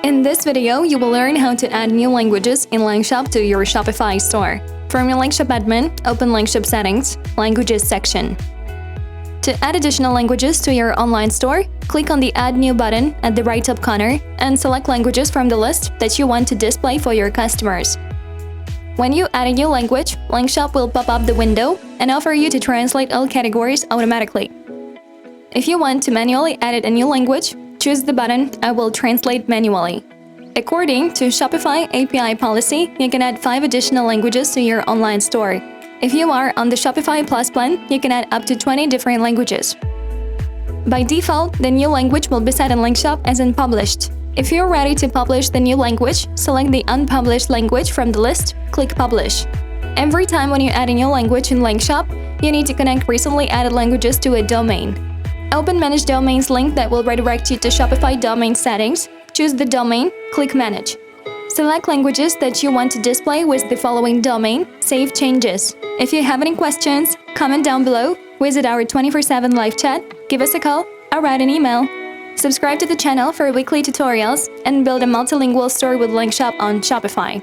In this video, you will learn how to add new languages in LangShop to your Shopify store. From your LangShop admin, open LangShop Settings, Languages section. To add additional languages to your online store, click on the Add New button at the right top corner and select languages from the list that you want to display for your customers. When you add a new language, LangShop will pop up the window and offer you to translate all categories automatically. If you want to manually edit a new language, choose the button I will translate manually. According to Shopify API policy, you can add 5 additional languages to your online store. If you are on the Shopify Plus plan, you can add up to 20 different languages. By default, the new language will be set in LangShop as unpublished. If you're ready to publish the new language, select the unpublished language from the list, click Publish. Every time when you add a new language in LangShop, you need to connect recently added languages to a domain. Open Manage Domains link that will redirect you to Shopify domain settings, choose the domain, click Manage. Select languages that you want to display with the following domain, save changes. If you have any questions, comment down below, visit our 24/7 live chat, give us a call, or write an email. Subscribe to the channel for weekly tutorials and build a multilingual store with LangShop on Shopify.